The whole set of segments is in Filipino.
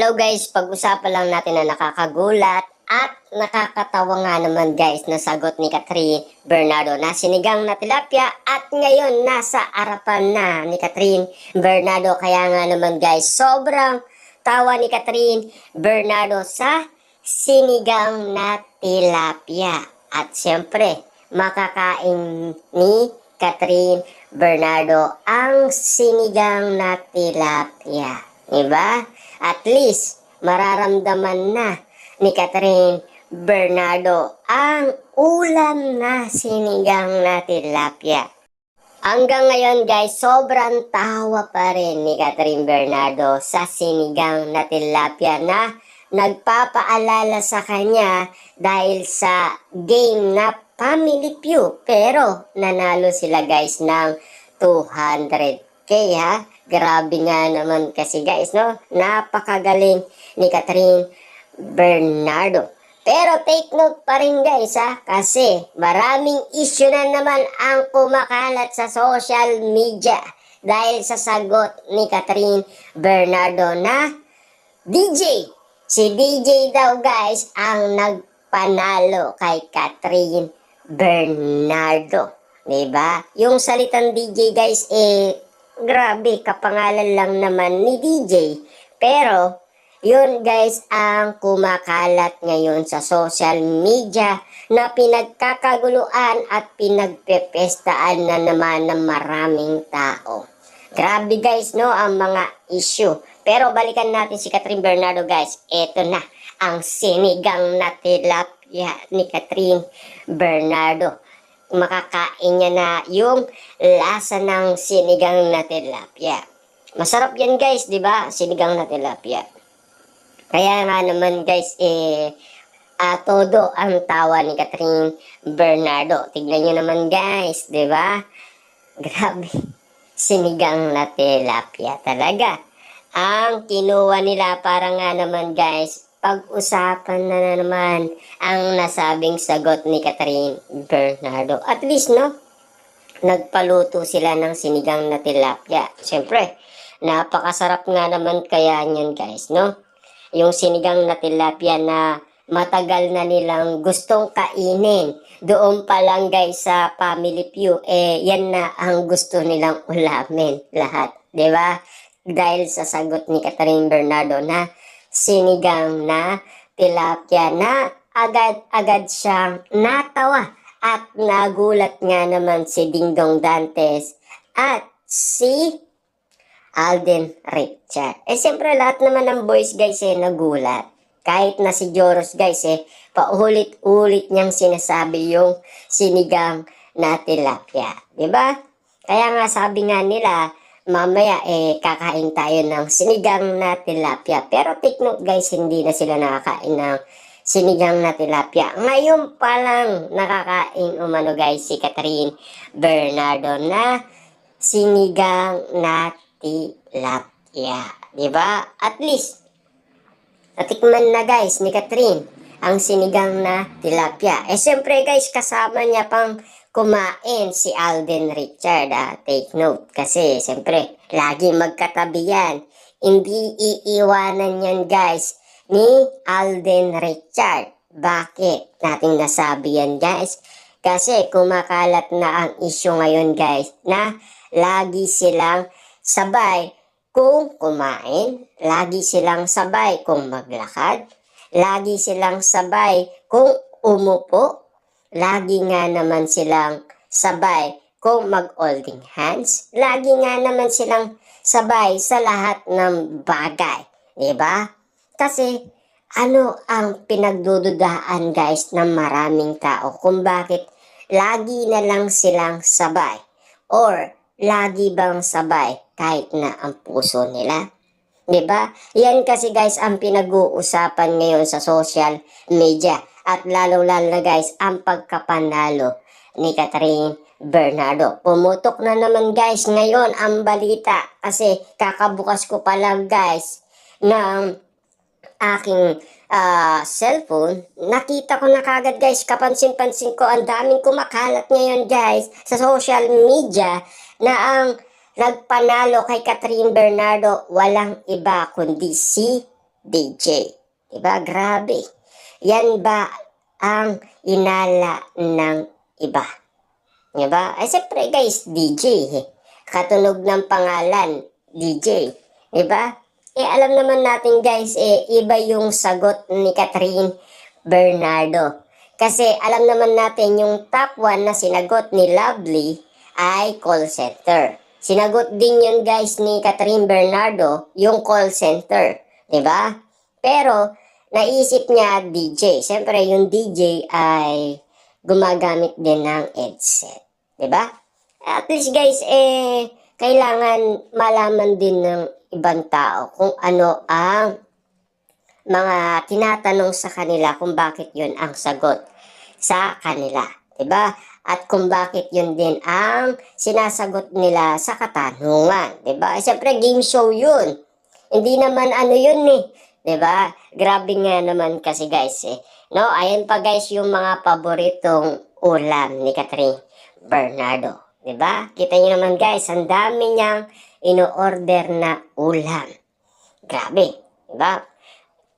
Hello guys, pag-usapan lang natin na nakakagulat at nakakatawa nga naman guys na sagot ni Catherine Bernardo na sinigang na tilapia at ngayon nasa harapan na ni Catherine Bernardo. Kaya nga naman guys, sobrang tawa ni Catherine Bernardo sa sinigang na tilapia. At siyempre, makakain ni Catherine Bernardo ang sinigang na tilapia. Diba? At least, mararamdaman na ni Catherine Bernardo ang ulam na sinigang na tilapia. Hanggang ngayon guys, sobrang tawa pa rin ni Catherine Bernardo sa sinigang na tilapia na nagpapaalala sa kanya dahil sa game na Family Feud. Pero nanalo sila guys ng 200k ha. Grabe nga naman kasi guys, no? Napakagaling ni Catherine Bernardo. Pero take note pa rin guys ha, kasi maraming issue na naman ang kumakalat sa social media dahil sa sagot ni Catherine Bernardo na DJ. Si DJ daw guys ang nagpanalo kay Catherine Bernardo. Diba? Yung salitang DJ guys grabe, kapangalan lang naman ni DJ. Pero, yun guys ang kumakalat ngayon sa social media na pinagkakaguluan at pinagpepestaan na naman ng maraming tao. Grabe guys, no, ang mga issue. Pero balikan natin si Catherine Bernardo guys. Ito na, ang sinigang na tilapia ni Catherine Bernardo. Makakain niya na yung lasa ng sinigang na tilapia. Masarap yan guys, di ba? Sinigang na tilapia. Kaya nga naman guys, todo ang tawa ni Catherine Bernardo. Tignan nyo naman guys, di ba? Grabe. Sinigang na tilapia talaga. Ang kinuha nila para nga naman guys, pag-usapan na naman ang nasabing sagot ni Catherine Bernardo. At least, no, nagpaluto sila ng sinigang na tilapia. Siyempre, napakasarap nga naman kaya niyan guys, no? Yung sinigang na tilapia na matagal na nilang gustong kainin. Doon pa lang guys sa Family Feud, yan na ang gusto nilang ulamin lahat. Diba? Dahil sa sagot ni Catherine Bernardo na sinigang na tilapia na agad-agad siyang natawa at nagulat nga naman si Dingdong Dantes at si Alden Richard. Siyempre lahat naman ng boys guys nagulat. Kahit na si Joros guys paulit-ulit niyang sinasabi yung sinigang na tilapia. Diba? Kaya nga sabi nga nila, mamaya kakain tayo ng sinigang na tilapia. Pero take note guys, hindi na sila nakakain ng sinigang na tilapia. Ngayon pa lang nakakain umano guys si Catherine Bernardo na sinigang na tilapia. Diba? At least, natikman na guys ni Catherine ang sinigang na tilapia. Siyempre guys, kasama niya pang kumain si Alden Richard. Take note kasi siyempre lagi magkatabi yan. Hindi iiwanan yan guys ni Alden Richard. Bakit natin nasabi yan guys? Kasi kumakalat na ang issue ngayon guys na lagi silang sabay kung kumain, lagi silang sabay kung maglakad, lagi silang sabay kung umupo, lagi nga naman silang sabay kung mag-holding hands. Lagi nga naman silang sabay sa lahat ng bagay. Diba? Kasi ano ang pinagdududaan guys ng maraming tao kung bakit lagi na lang silang sabay? Or lagi bang sabay kahit na ang puso nila? Diba? Yan kasi guys ang pinag-uusapan ngayon sa social media. At lalo-lalo na guys, ang pagkapanalo ni Catherine Bernardo. Pumutok na naman guys ngayon ang balita. Kasi kakabukas ko pa lang guys ng aking cellphone. Nakita ko na kagad guys, kapansin-pansin ko, ang daming kumakalat ngayon guys sa social media na ang nagpanalo kay Catherine Bernardo walang iba kundi si DJ. Diba? Grabe. Yan ba ang inala ng iba? Diba? Ay, siyempre guys, DJ. Katunog ng pangalan, DJ. Diba? Alam naman natin guys, iba yung sagot ni Catherine Bernardo. Kasi alam naman natin yung top 1 na sinagot ni Lovely ay call center. Sinagot din yun guys ni Catherine Bernardo, yung call center. Diba? Pero, naisip niya DJ. Siyempre, yung DJ ay gumagamit din ng headset. Diba? At least guys, kailangan malaman din ng ibang tao kung ano ang mga tinatanong sa kanila kung bakit yun ang sagot sa kanila. Diba? At kung bakit yun din ang sinasagot nila sa katanungan. Diba? Siyempre, game show yun. Hindi naman ano yun Diba? Grabe nga naman kasi guys No, ayan pa guys yung mga paboritong ulam ni Catherine Bernardo. Diba? Kita nyo naman guys, ang dami niyang ino-order na ulam. Grabe. Diba?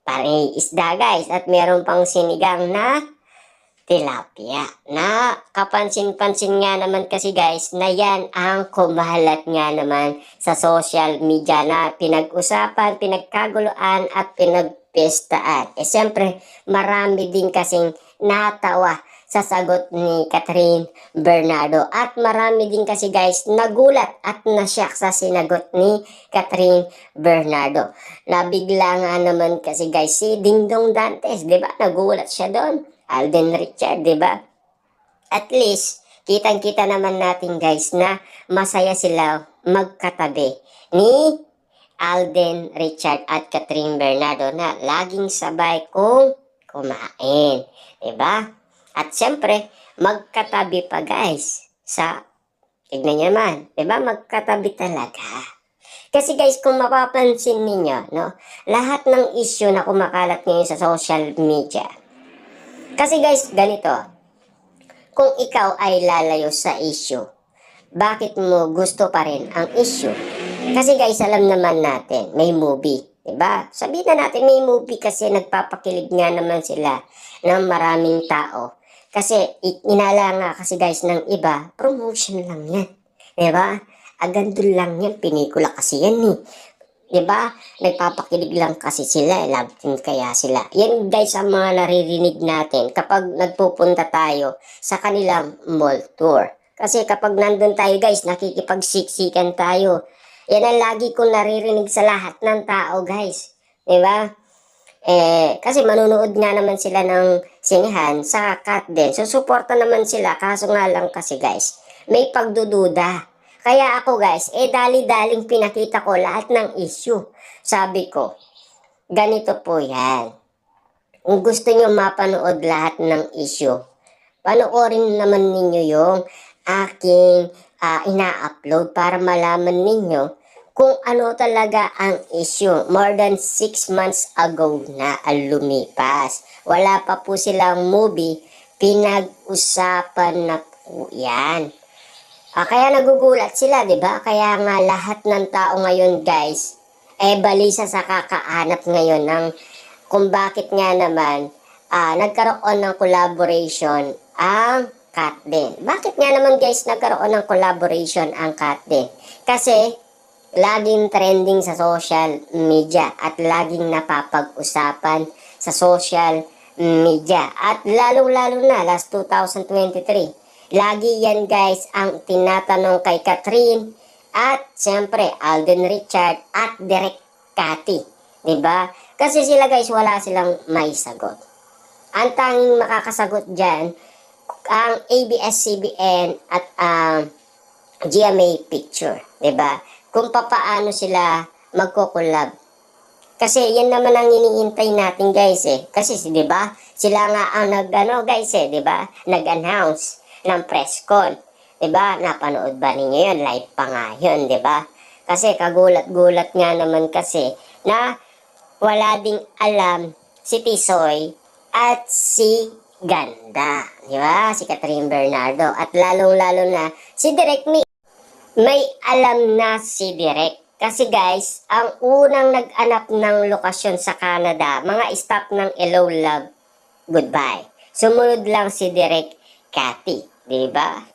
Parang isda guys. At meron pang sinigang na tilapia. Na kapansin-pansin nga naman kasi guys na yan ang kumalat nga naman sa social media na pinag-usapan, pinagkaguluan at pinagpestaan. Siyempre marami din kasing natawa sa sagot ni Catherine Bernardo. At marami din kasi guys nagulat at nasyak sa sinagot ni Catherine Bernardo. Nabigla nga naman kasi guys si Dingdong Dantes, di ba? Nagulat siya doon. Alden Richard, di ba? At least, kitang-kita naman natin guys na masaya sila magkatabi ni Alden Richard at Catherine Bernardo na laging sabay kong kumain. Di ba? At siyempre, magkatabi pa guys sa, tignan nyo naman, di ba? Magkatabi talaga. Kasi guys, kung mapapansin ninyo, no, lahat ng issue na kumakalat ngayon sa social media, kasi guys, ganito, kung ikaw ay lalayo sa issue, bakit mo gusto pa rin ang issue? Kasi guys, alam naman natin, may movie, diba? Sabihin na natin may movie kasi nagpapakilig nga naman sila ng maraming tao. Kasi inala nga kasi guys ng iba, promotion lang yan, diba? Agandun lang yan, pinikula kasi yan Diba? Nagpapakilig lang kasi sila, love team kaya sila. Yan guys ang mga naririnig natin kapag nagpupunta tayo sa kanilang mall tour. Kasi kapag nandun tayo guys, nakikipagsiksikan tayo. Yan ang lagi kong naririnig sa lahat ng tao guys. Diba? Kasi manunood nga naman sila ng sinihan sa cut din. So, suporta naman sila. Kaso nga lang kasi guys, may pagdududa. Kaya ako guys, dali-daling pinakita ko lahat ng issue. Sabi ko, ganito po yan. Kung gusto nyo mapanood lahat ng issue, panoorin naman ninyo yung aking ina-upload para malaman ninyo kung ano talaga ang issue. More than 6 months ago na lumipas. Wala pa po silang movie, pinag-usapan na po yan. Kaya nagugulat sila, di ba? Kaya nga lahat ng tao ngayon, guys, balisa sa kakaanap ngayon ng kung bakit nga naman nagkaroon ng collaboration ang Kat din. Bakit nga naman, guys, nagkaroon ng collaboration ang Kat din? Kasi laging trending sa social media at laging napapag-usapan sa social media. At lalong-lalo na, last 2023, lagi yan guys ang tinatanong kay Catherine at siyempre Alden Richard at Direk Cathy. Diba? Kasi sila guys wala silang may sagot. Ang tanging makakasagot dyan ang ABS-CBN at GMA Picture. Diba? Kung papaano sila magko-collab. Kasi yan naman ang iniintay natin guys Kasi diba? Sila nga ang diba? Nag-announce ng press con. Diba? Napanood ba ninyo yun? Live pa nga yun, diba? Kasi kagulat-gulat nga naman kasi na wala ding alam si Tisoy at si Ganda. Diba? Si Catherine Bernardo. At lalong-lalo na si Direk may alam na si Direk. Kasi guys, ang unang nag-anap ng lokasyon sa Canada, mga staff ng Hello Love, Goodbye. Sumunod lang si Direk Cathy, di ba?